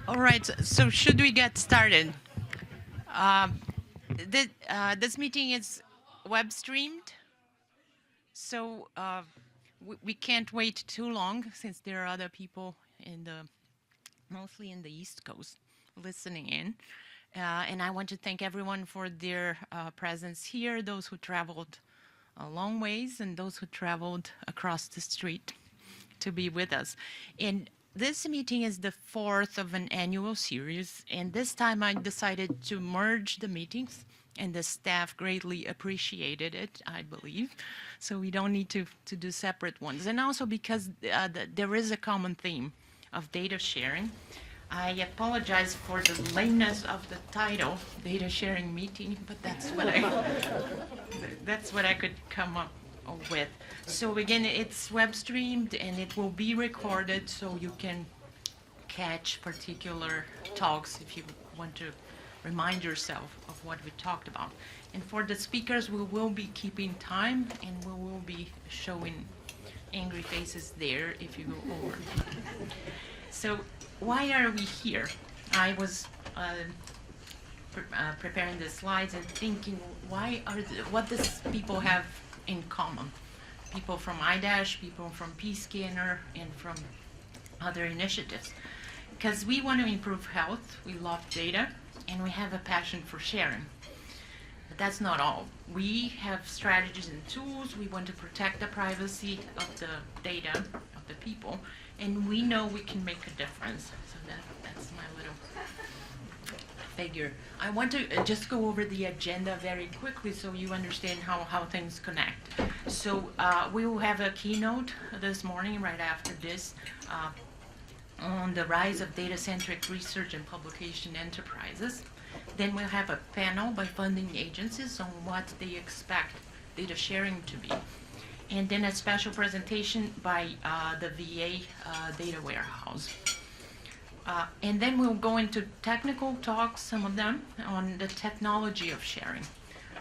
All right, so should we get started? This meeting is web streamed, so we can't wait too long since there are other people mostly in the East Coast, listening in. And I want to thank everyone for their presence here, those who traveled a long ways and those who traveled across the street to be with us. And this meeting is the fourth of an annual series, and this time I decided to merge the meetings, and the staff greatly appreciated it, I believe. So we don't need to do separate ones. And also because there is a common theme of data sharing. I apologize for the lameness of the title, data sharing meeting, but that's what I could come up with. So again, it's web streamed and it will be recorded so you can catch particular talks if you want to remind yourself of what we talked about. And for the speakers, we will be keeping time and we will be showing angry faces there if you go over. So why are we here? I was preparing the slides and thinking, what does people have in common? People from iDash, people from pScanner, and from other initiatives. Because we want to improve health, we love data, and we have a passion for sharing. But that's not all. We have strategies and tools. We want to protect the privacy of the data of the people, and we know we can make a difference. So that's my little figure. I want to just go over the agenda very quickly so you understand how things connect. So we will have a keynote this morning right after this on the rise of data-centric research and publication enterprises. Then we'll have a panel by funding agencies on what they expect data sharing to be. And then a special presentation by the VA data warehouse. And then we'll go into technical talks, some of them, on the technology of sharing.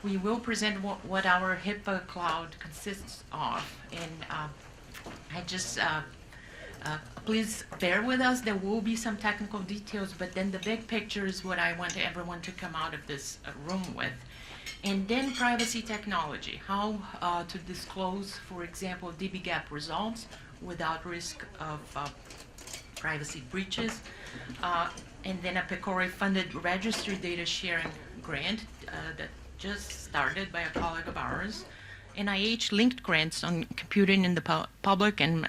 We will present what our HIPAA cloud consists of. And please bear with us. There will be some technical details, but then the big picture is what I want everyone to come out of this room with. And then privacy technology, how to disclose, for example, dbGaP results without risk of privacy breaches. And then a PCORI-funded registry data sharing grant that just started by a colleague of ours. NIH-linked grants on computing in the public and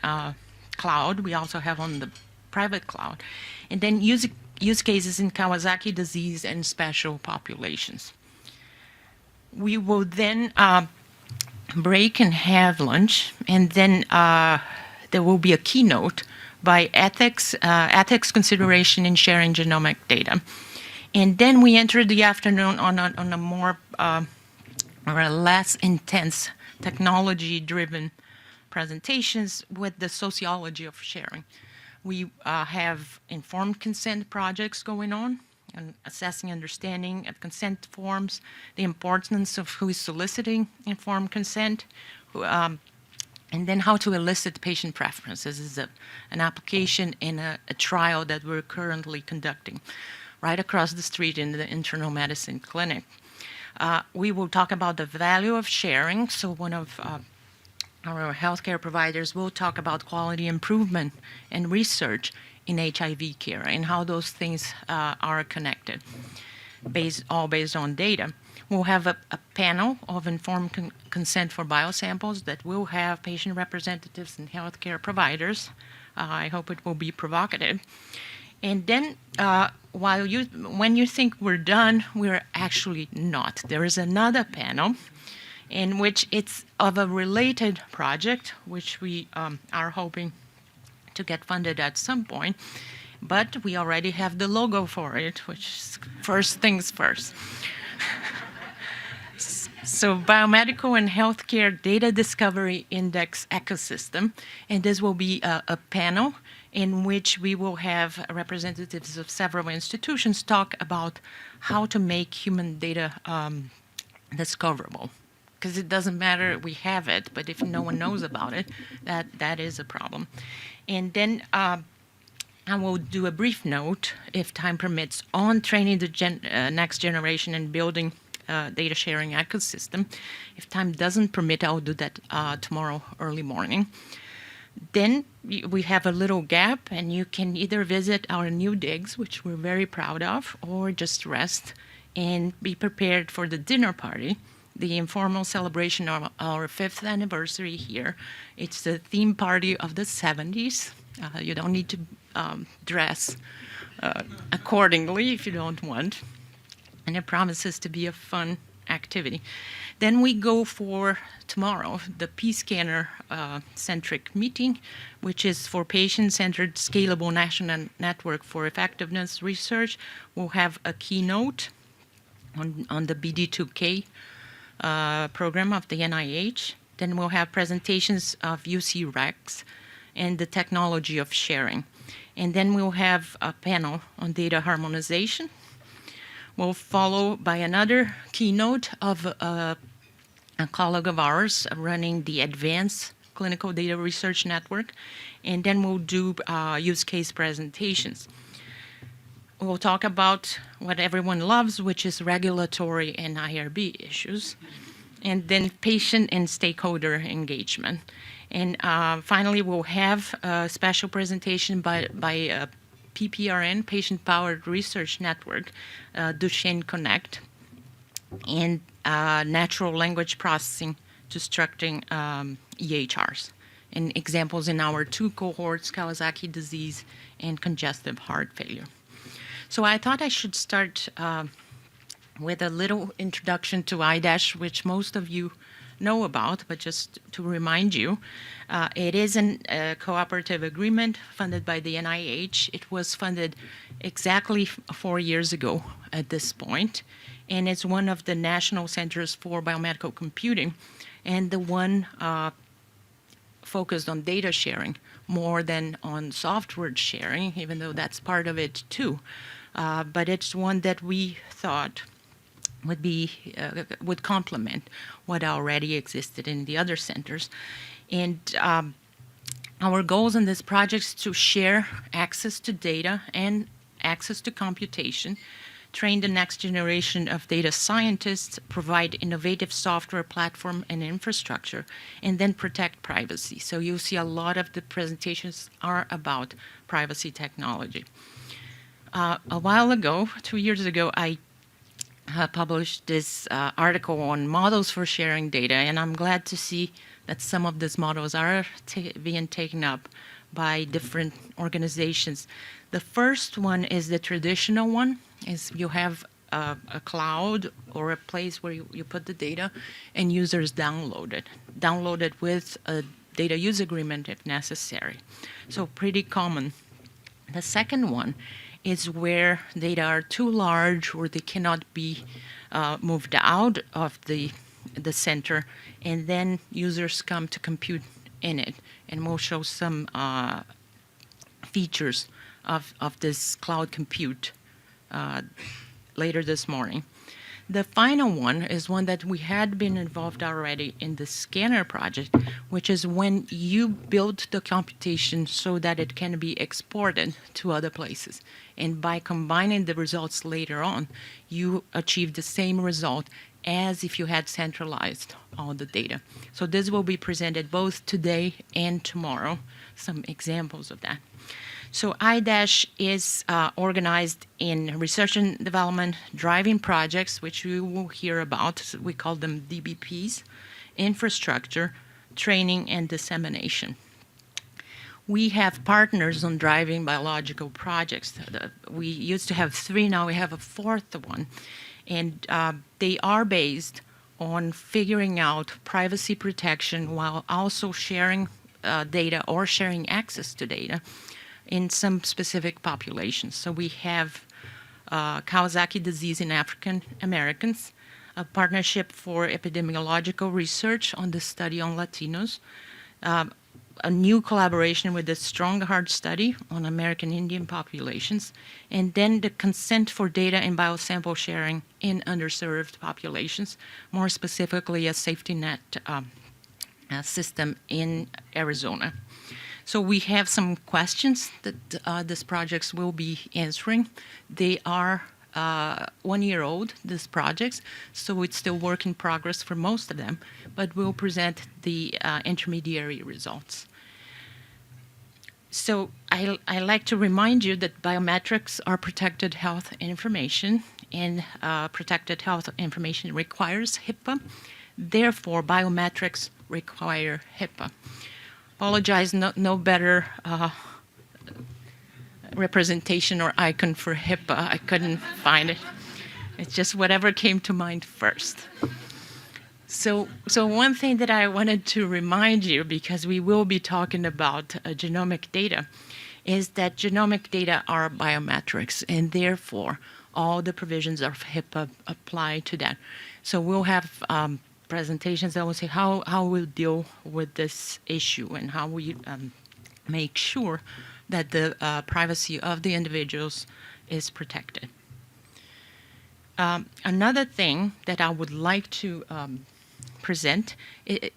cloud. We also have on the private cloud. And then use cases in Kawasaki disease and special populations. We will then break and have lunch, and then there will be a keynote by ethics consideration in sharing genomic data. And then we enter the afternoon on a more or a less intense technology-driven presentations with the sociology of sharing. We have informed consent projects going on, and assessing understanding of consent forms, the importance of who is soliciting informed consent, and then how to elicit patient preferences. This is an application in a trial that we're currently conducting right across the street in the internal medicine clinic. We will talk about the value of sharing. So one of our healthcare providers will talk about quality improvement and research in HIV care and how those things are connected, all based on data. We'll have a panel of informed consent for biosamples that will have patient representatives and healthcare providers. I hope it will be provocative. And then when you think we're done, we're actually not. There is another panel in which it's of a related project, which we are hoping to get funded at some point, but we already have the logo for it, which is first things first. So biomedical and healthcare data discovery index ecosystem, and this will be a panel in which we will have representatives of several institutions talk about how to make human data discoverable. Because it doesn't matter, we have it, but if no one knows about it, that is a problem. And then I will do a brief note, if time permits, on training the next generation and building data sharing ecosystem. If time doesn't permit, I'll do that tomorrow early morning. Then we have a little gap, and you can either visit our new digs, which we're very proud of, or just rest and be prepared for the dinner party, the informal celebration of our 5th anniversary here. It's the theme party of the 70s. You don't need to dress accordingly if you don't want. And it promises to be a fun activity. Then we go for tomorrow, the P-Scanner-centric meeting, which is for patient-centered scalable national network for effectiveness research. We'll have a keynote on the BD2K program of the NIH. Then we'll have presentations of UC Rex and the technology of sharing. And then we'll have a panel on data harmonization. We'll follow by another keynote of a colleague of ours running the Advanced Clinical Data Research Network, and then we'll do use case presentations. We'll talk about what everyone loves, which is regulatory and IRB issues, and then patient and stakeholder engagement. And finally, we'll have a special presentation by PPRN, Patient Powered Research Network, Duchenne Connect, and natural language processing to structuring EHRs. And examples in our 2 cohorts, Kawasaki disease and congestive heart failure. So I thought I should start with a little introduction to iDash, which most of you know about, but just to remind you, it is a cooperative agreement funded by the NIH. It was funded exactly 4 years ago at this point, and it's one of the National Centers for Biomedical Computing, and the one focused on data sharing more than on software sharing, even though that's part of it too. But it's one that we thought would complement what already existed in the other centers. And our goals in this project is to share access to data and access to computation, train the next generation of data scientists, provide innovative software platform and infrastructure, and then protect privacy. So you'll see a lot of the presentations are about privacy technology. A while ago, 2 years ago, I published this article on models for sharing data, and I'm glad to see that some of these models are being taken up by different organizations. The first one is the traditional one, is you have a cloud or a place where you put the data and users download it with a data use agreement if necessary. So pretty common. The second one is where data are too large or they cannot be moved out of the center, and then users come to compute in it. And we'll show some features of this cloud compute later this morning. The final one is one that we had been involved already in the scanner project, which is when you build the computation so that it can be exported to other places. And by combining the results later on, you achieve the same result as if you had centralized all the data. So this will be presented both today and tomorrow, some examples of that. So iDash is organized in research and development, driving projects, which you will hear about. We call them DBPs, infrastructure, training, and dissemination. We have partners on driving biological projects. We used to have 3, now we have a 4th one. And they are based on figuring out privacy protection while also sharing data or sharing access to data in some specific populations. So we have Kawasaki disease in African Americans, a partnership for epidemiological research on the study on Latinos, a new collaboration with the Strong Heart study on American Indian populations, and then the consent for data and biosample sharing in underserved populations, more specifically a safety net system in Arizona. So we have some questions that these projects will be answering. They are 1 year old, these projects, so it's still work in progress for most of them, but we'll present the intermediary results. So I like to remind you that biometrics are protected health information, and protected health information requires HIPAA. Therefore, biometrics require HIPAA. Apologize, no better representation or icon for HIPAA. I couldn't find it. It's just whatever came to mind first. So one thing that I wanted to remind you, because we will be talking about genomic data, is that genomic data are biometrics, and therefore all the provisions of HIPAA apply to that. So we'll have presentations that will say how we'll deal with this issue and how we make sure that the privacy of the individuals is protected. Another thing that I would like to present,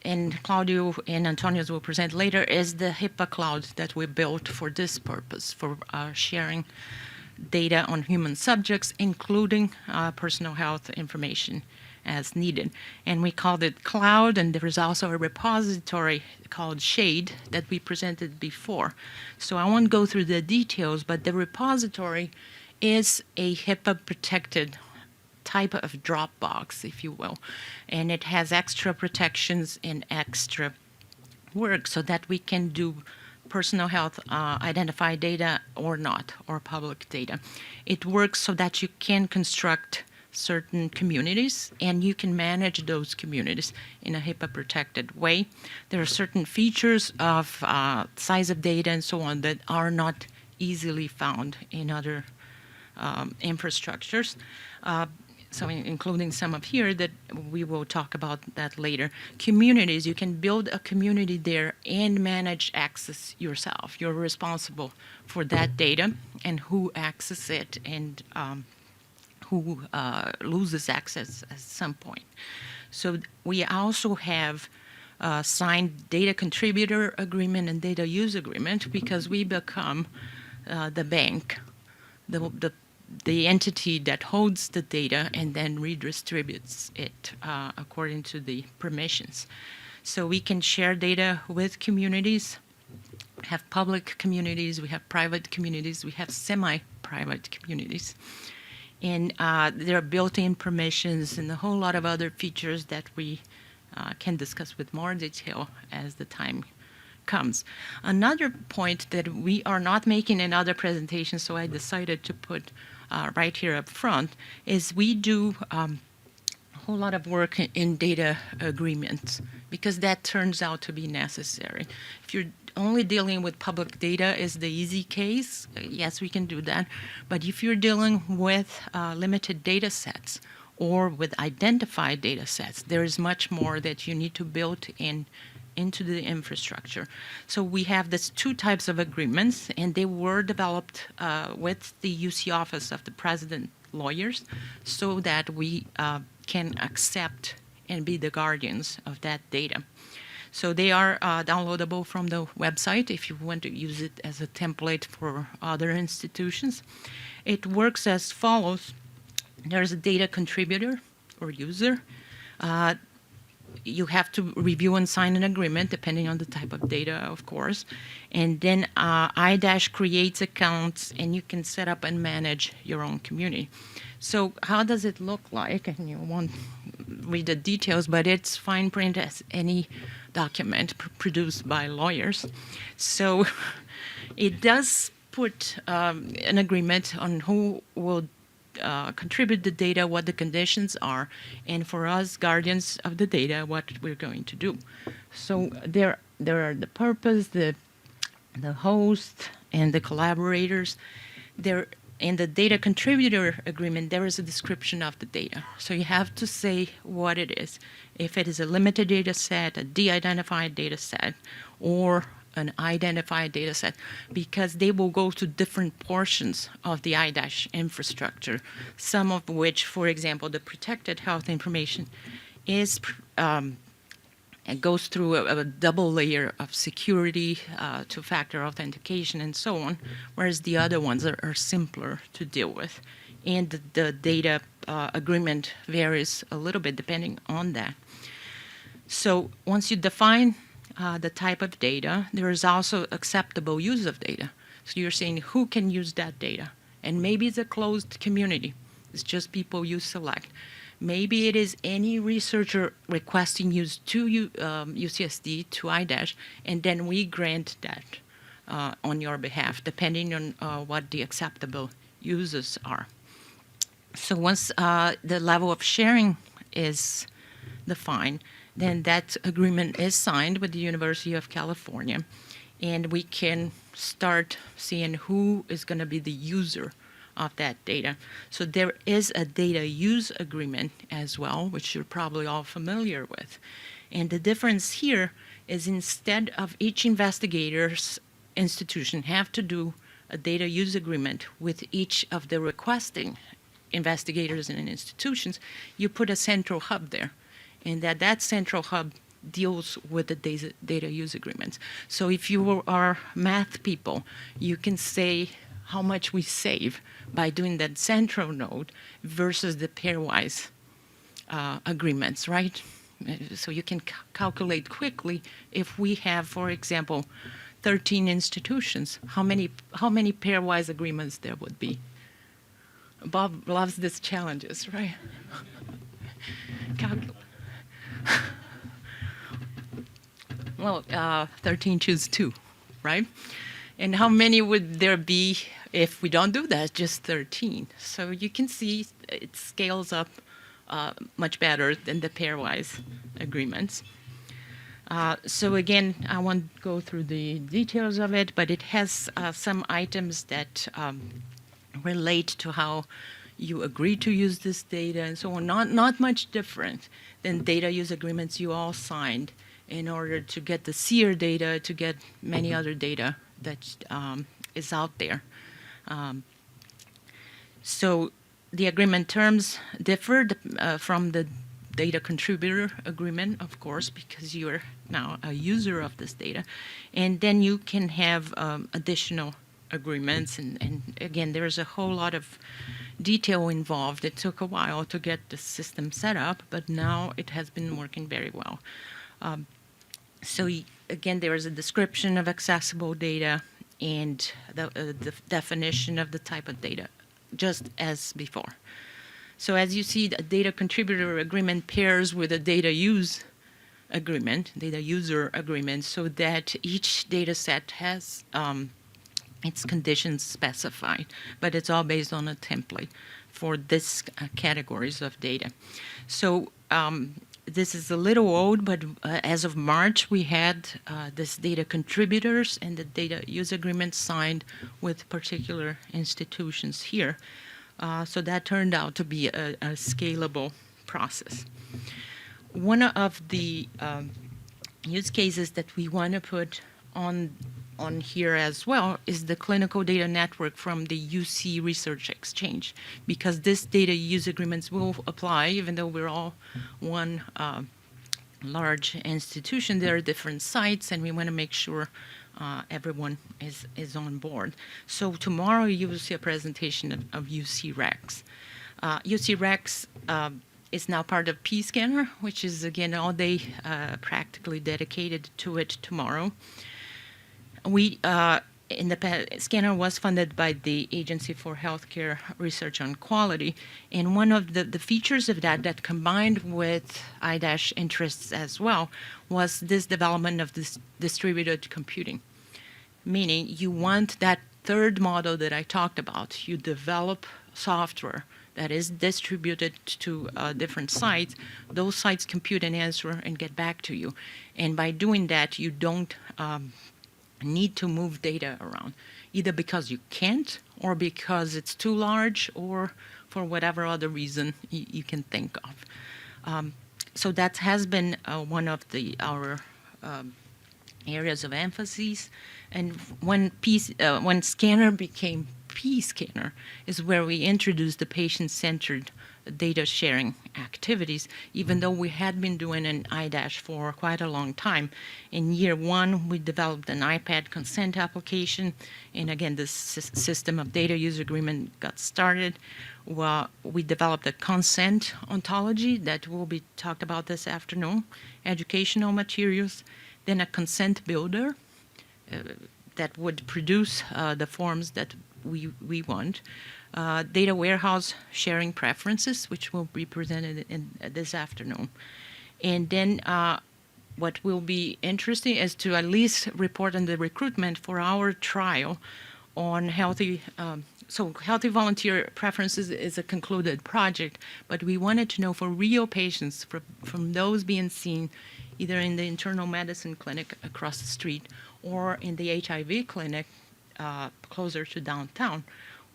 and Claudio and Antonius will present later, is the HIPAA cloud that we built for this purpose, for sharing data on human subjects, including personal health information as needed. And we called it cloud, and there is also a repository called Shade that we presented before. So I won't go through the details, but the repository is a HIPAA-protected type of Dropbox, if you will. And it has extra protections and extra work so that we can do personal health identified data or not, or public data. It works so that you can construct certain communities and you can manage those communities in a HIPAA-protected way. There are certain features of size of data and so on that are not easily found in other infrastructures. So including some of here that we will talk about that later. Communities, you can build a community there and manage access yourself. You're responsible for that data and who access it and who loses access at some point. So we also have signed data contributor agreement and data use agreement because we become the bank, the entity that holds the data and then redistributes it according to the permissions. So we can share data with communities, have public communities, we have private communities, we have semi-private communities. And there are built-in permissions and a whole lot of other features that we can discuss with more detail as the time comes. Another point that we are not making in other presentations, so I decided to put right here up front, is we do a whole lot of work in data agreements because that turns out to be necessary. If you're only dealing with public data is the easy case, yes, we can do that. But if you're dealing with limited data sets or with identified data sets, there is much more that you need to build into the infrastructure. So we have these two types of agreements, and they were developed with the UC Office of the President lawyers so that we can accept and be the guardians of that data. So they are downloadable from the website if you want to use it as a template for other institutions. It works as follows. There's a data contributor or user. You have to review and sign an agreement, depending on the type of data, of course. And then iDash creates accounts, and you can set up and manage your own community. So how does it look like? And you won't read the details, but it's fine print as any document produced by lawyers. So it does put an agreement on who will contribute the data, what the conditions are, and for us, guardians of the data, what we're going to do. So there are the purpose, the host, and the collaborators. There, in the data contributor agreement, there is a description of the data. So you have to say what it is. If it is a limited data set, a de-identified data set, or an identified data set, because they will go to different portions of the iDash infrastructure, some of which, for example, the protected health information is It goes through a double layer of security, two-factor authentication, and so on, whereas the other ones are simpler to deal with. And the data agreement varies a little bit depending on that. So once you define the type of data, there is also acceptable use of data. So you're saying who can use that data? And maybe it's a closed community. It's just people you select. Maybe it is any researcher requesting use to UCSD, to IDASH, and then we grant that on your behalf, depending on what the acceptable uses are. So once the level of sharing is defined, then that agreement is signed with the University of California, and we can start seeing who is going to be the user of that data. So there is a data use agreement as well, which you're probably all familiar with. And the difference here is instead of each investigator's institution have to do a data use agreement with each of the requesting investigators and institutions, you put a central hub there. And that central hub deals with the data use agreements. So if you are math people, you can say how much we save by doing that central node versus the pairwise agreements, right? So you can calculate quickly if we have, for example, 13 institutions, how many pairwise agreements there would be. Bob loves these challenges, right? Well, 13 choose 2, right? And how many would there be if we don't do that? Just 13. So you can see it scales up much better than the pairwise agreements. So again, I won't go through the details of it, but it has some items that relate to how you agree to use this data and so on. Not much different than data use agreements you all signed in order to get the SEER data, to get many other data that is out there. So the agreement terms differed from the data contributor agreement, of course, because you're now a user of this data. And then you can have additional agreements. And again, there's a whole lot of detail involved. It took a while to get the system set up, but now it has been working very well. So again, there is a description of accessible data and the definition of the type of data, just as before. So as you see, the data contributor agreement pairs with a data use agreement, data user agreement, so that each data set has its conditions specified, but it's all based on a template for this categories of data. So this is a little old, but as of March, we had this data contributors and the data use agreement signed with particular institutions here. So that turned out to be a scalable process. One of the use cases that we want to put on here as well is the clinical data network from the UC Research Exchange, because this data use agreements will apply even though we're all one large institution. There are different sites, and we want to make sure everyone is on board. So tomorrow you will see a presentation of UC Rex. UC Rex is now part of P-Scanner, which is, again, all day practically dedicated to it tomorrow. We, in the scanner was funded by the Agency for Healthcare Research on Quality, and one of the features of that combined with IDASH interests as well was this development of this distributed computing, meaning you want that third model that I talked about. You develop software that is distributed to different sites. Those sites compute an answer and get back to you, and by doing that, you don't need to move data around, either because you can't or because it's too large or for whatever other reason you can think of. So that has been one of our areas of emphasis. And when Scanner became P scanner is where we introduced the patient-centered data sharing activities, even though we had been doing an iDash for quite a long time. In year one, we developed an iPad consent application, and again, this system of data use agreement got started. Well, we developed a consent ontology that will be talked about this afternoon, educational materials, then a consent builder that would produce the forms that we want. Data warehouse sharing preferences, which will be presented in this afternoon. And then what will be interesting is to at least report on the recruitment for our trial on healthy, so healthy volunteer preferences is a concluded project, but we wanted to know for real patients, from those being seen either in the internal medicine clinic across the street or in the HIV clinic closer to downtown,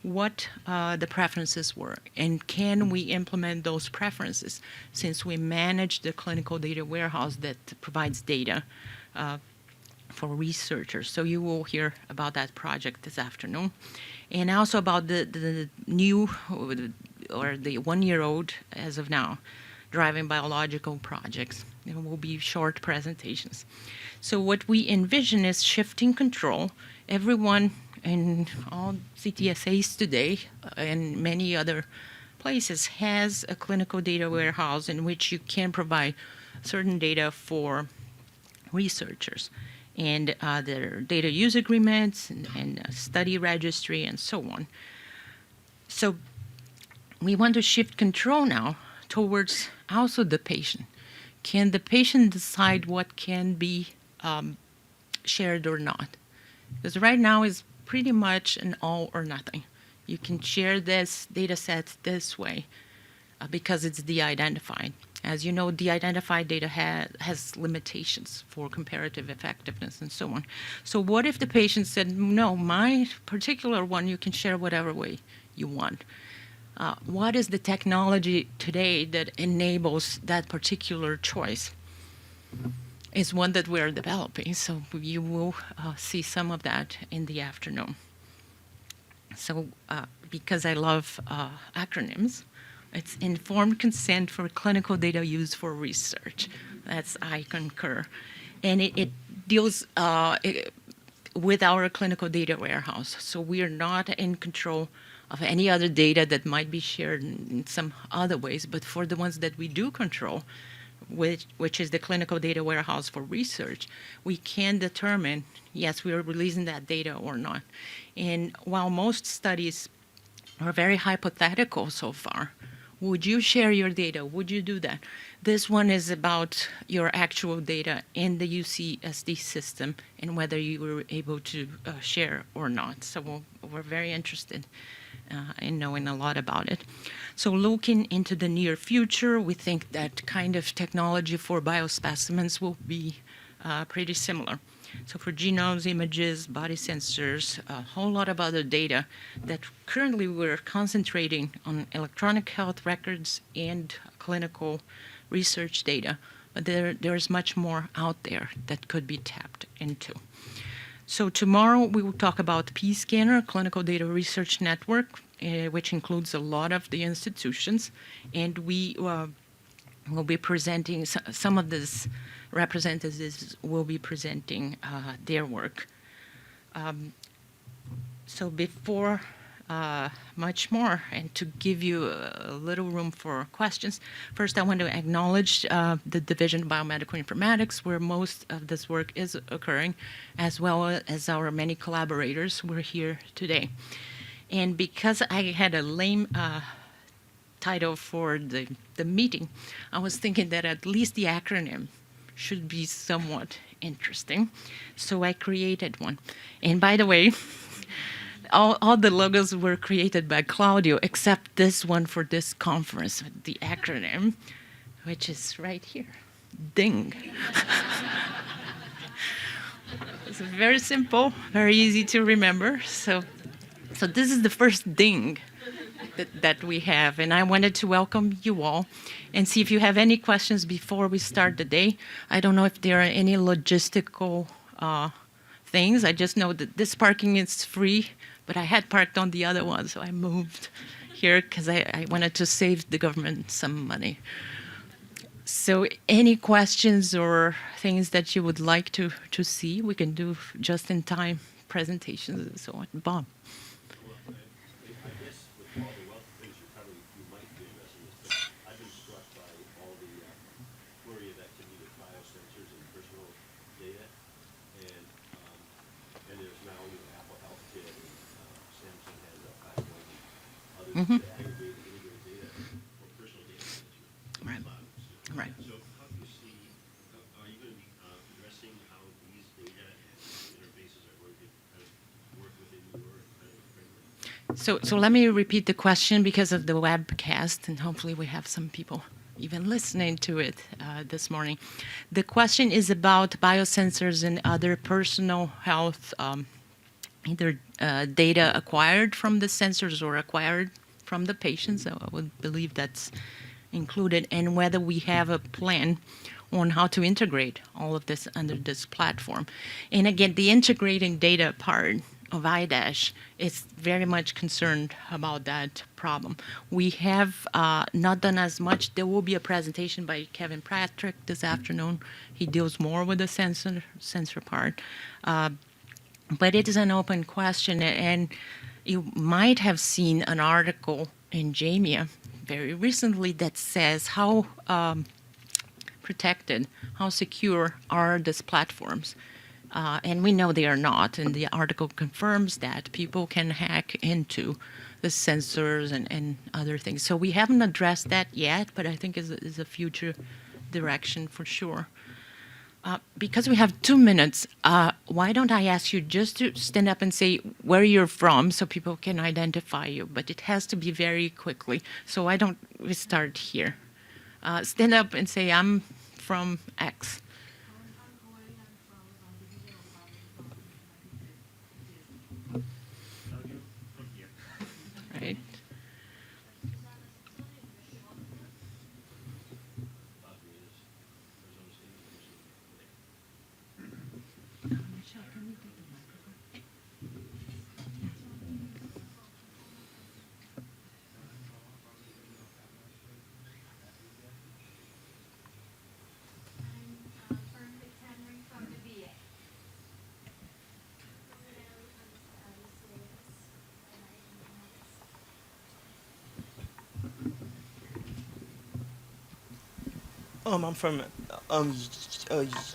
what the preferences were, and can we implement those preferences since we manage the clinical data warehouse that provides data for researchers. So you will hear about that project this afternoon, and also about the new, or the one-year-old as of now, driving biological projects. There will be short presentations. So what we envision is shifting control. Everyone in all CTSAs today and many other places has a clinical data warehouse in which you can provide certain data for researchers and their data use agreements and study registry and so on. So we want to shift control now towards also the patient. Can the patient decide what can be shared or not? Because right now is pretty much an all or nothing. You can share this data set this way because it's de-identified. As you know, de-identified data has limitations for comparative effectiveness and so on. So what if the patient said, no, my particular one you can share whatever way you want? What is the technology today that enables that particular choice? Is one that we're developing, so you will see some of that in the afternoon. So because I love acronyms, it's informed consent for clinical data use for research. That's I concur. And it deals with our clinical data warehouse. So we are not in control of any other data that might be shared in some other ways, but for the ones that we do control, which is the clinical data warehouse for research, we can determine, yes, we are releasing that data or not. And while most studies are very hypothetical so far, would you share your data? Would you do that? This one is about your actual data in the UCSD system and whether you were able to share or not. So we're very interested in knowing a lot about it. So looking into the near future, we think that kind of technology for biospecimens will be pretty similar. So for genomes, images, body sensors, a whole lot of other data that currently we're concentrating on electronic health records and clinical research data, but there's much more out there that could be tapped into. So tomorrow we will talk about P-Scanner, Clinical Data Research Network, which includes a lot of the institutions, and we will be presenting some of these representatives will be presenting their work. So before much more, and to give you a little room for questions, first I want to acknowledge the Division of Biomedical Informatics, where most of this work is occurring, as well as our many collaborators who are here today. And because I had a lame title for the meeting, I was thinking that at least the acronym should be somewhat interesting. So I created one. And by the way, all the logos were created by Claudio, except this one for this conference, the acronym, which is right here, DING. It's very simple, very easy to remember. So this is the first DING that we have, and I wanted to welcome you all and see if you have any questions before we start the day. I don't know if there are any logistical things. I just know that this parking is free But I had parked on the other one, so I moved here because I wanted to save the government some money. So any questions or things that you would like to see, we can do just-in-time presentations and so on. Bob? Well, I guess with all the wealth of things you might be interested in this, but I've been struck by all the flurry of activity with biosensors and personal data, and there's now Apple Health Kit and Samsung has a platform and others to aggregate and integrate data for personal data management. Right. Right. So how do you see, are you going to be addressing how these data and interfaces are going to kind of work within your kind of framework? So let me repeat the question because of the webcast, and hopefully we have some people even listening to it this morning. The question is about biosensors and other personal health, either data acquired from the sensors or acquired from the patients. So I would believe that's included, and whether we have a plan on how to integrate all of this under this platform. And again, the integrating data part of iDash is very much concerned about that problem. We have not done as much. There will be a presentation by Kevin Patrick this afternoon. He deals more with the sensor part. But it is an open question, and you might have seen an article in JAMIA very recently that says how protected, how secure are these platforms. And we know they are not, and the article confirms that people can hack into the sensors and other things. So we haven't addressed that yet, but I think is a future direction for sure. Because we have 2 minutes, why don't I ask you just to stand up and say where you're from so people can identify you, but it has to be very quickly. So why don't we start here? Stand up and say, I'm from X. Right. I'm from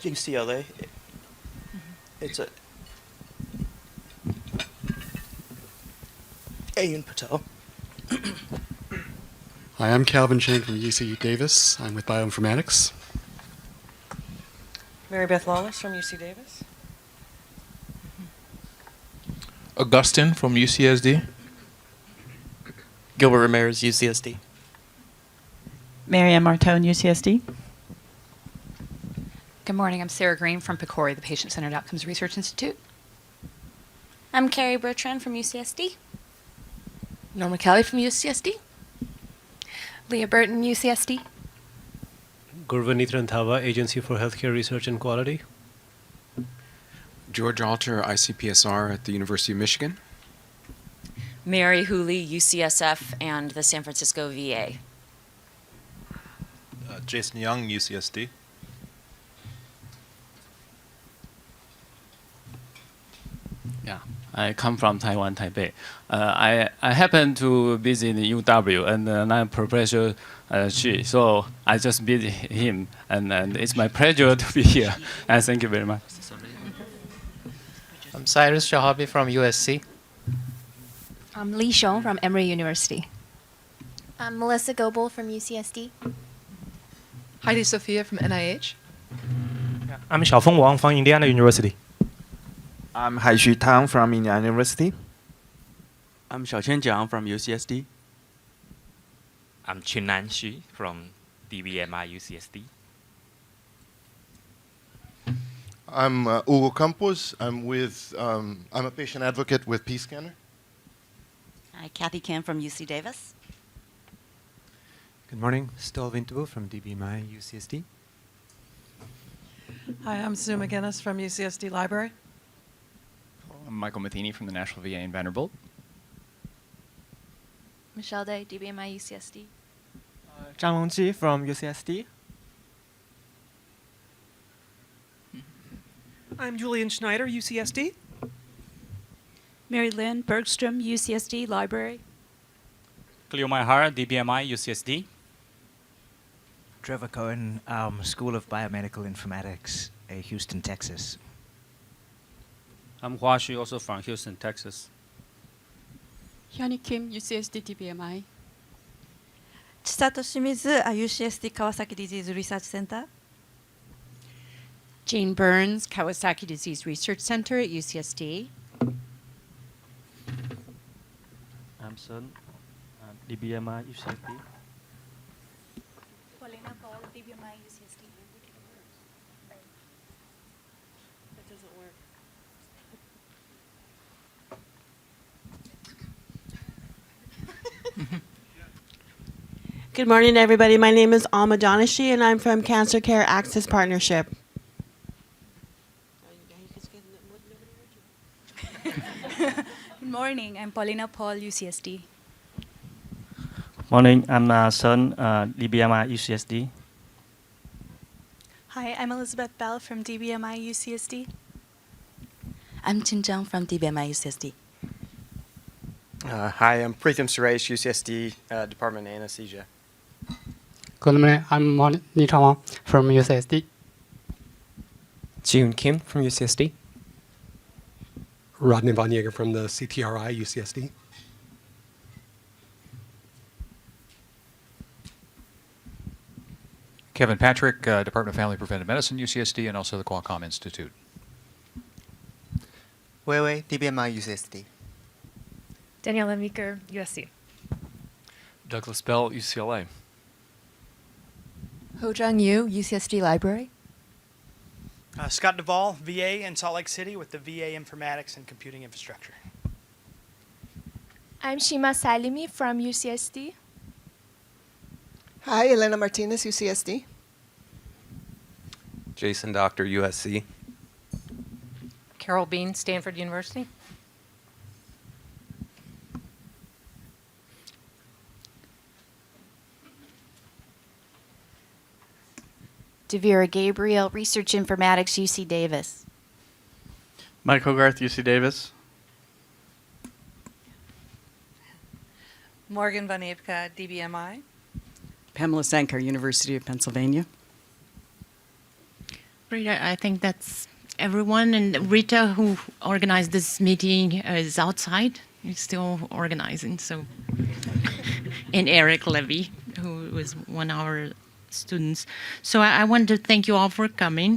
UCLA. It's a Ayun Patel. Hi, I'm Calvin Chang from UC Davis. I'm with Bioinformatics. Mary Beth Lawless from UC Davis. Augustine from UCSD. Gilbert Ramirez, UCSD. Marianne Martone, UCSD. Good morning. I'm Sarah Green from PCORI, the Patient-Centered Outcomes Research Institute. I'm Carrie Bertrand from UCSD. Norma Kelly from UCSD. Leah Burton, UCSD. Gurvanith Randhawa, Agency for Healthcare Research and Quality. George Alter, ICPSR at the University of Michigan. Mary Hooley, UCSF and the San Francisco VA. Jason Young, UCSD. Yeah, I come from Taiwan, Taipei. I happen to visit UW and I'm Professor Xu, so I just visit him, and it's my pleasure to be here. And thank you very much. I'm Cyrus Shahabi from USC. I'm Li Xiong from Emory University. I'm Melissa Goebel from UCSD. Heidi Sophia from NIH. I'm Xiaofeng Wang from Indiana University. I'm Haishu Tang from Indiana University. I'm Xiaoqian Jiang from UCSD. I'm Chunan Xu from DBMI UCSD. I'm Hugo Campos. I'm a patient advocate with P-Scanner. Hi, Kathy Kim from UC Davis. Good morning, Stol Vintubu from DBMI UCSD. Hi, I'm Sue McGinnis from UCSD Library. Michael Matheny from the National VA in Vanderbilt. Michelle Day, DBMI UCSD. Zhang Longji from UCSD. I'm Julian Schneider, UCSD. Mary Lynn Bergstrom, UCSD Library. Cleo Maihara, DBMI UCSD. Trevor Cohen, School of Biomedical Informatics, Houston, Texas. I'm Hua Xu, also from Houston, Texas. Hyuni Kim, UCSD DBMI. Chisato Shimizu, UCSD Kawasaki Disease Research Center. Jane Burns, Kawasaki Disease Research Center at UCSD. I'm Sun, DBMI UCSD. Paulina Paul, DBMI UCSD. That doesn't work. Good morning, everybody. My name is Alma Donashi, and I'm from Cancer Care Access Partnership. Good morning. I'm Paulina Paul, UCSD. Morning, I'm Sun, DBMI UCSD. Hi, I'm Elizabeth Bell from DBMI UCSD. I'm Chin Zhang from DBMI UCSD. Hi, I'm Preetham Suresh, UCSD Department of Anesthesia. Good morning, I'm Ni Chang Wang from UCSD. Jun Kim from UCSD. Rodney Von Yeager from the CTRI, UCSD. Kevin Patrick, Department of Family Preventive Medicine, UCSD, and also the Qualcomm Institute. Wei Wei, DBMI UCSD. Danielle Meeker, USC. Douglas Bell, UCLA. Ho-Jung Yu, UCSD Library. Scott Duvall, VA in Salt Lake City with the VA Informatics and Computing Infrastructure. I'm Shima Salimi from UCSD. Hi, Elena Martinez, UCSD. Jason Doctor, USC. Carol Bean, Stanford University. Devira Gabriel, Research Informatics, UC Davis. Michael Garth, UC Davis. Morgan Van Epka, DBMI. Pamela Sankar, University of Pennsylvania. Rita, I think that's everyone. And Rita, who organized this meeting, is outside. He's still organizing. So, and Eric Levy, who was one of our students. So I wanted to thank you all for coming.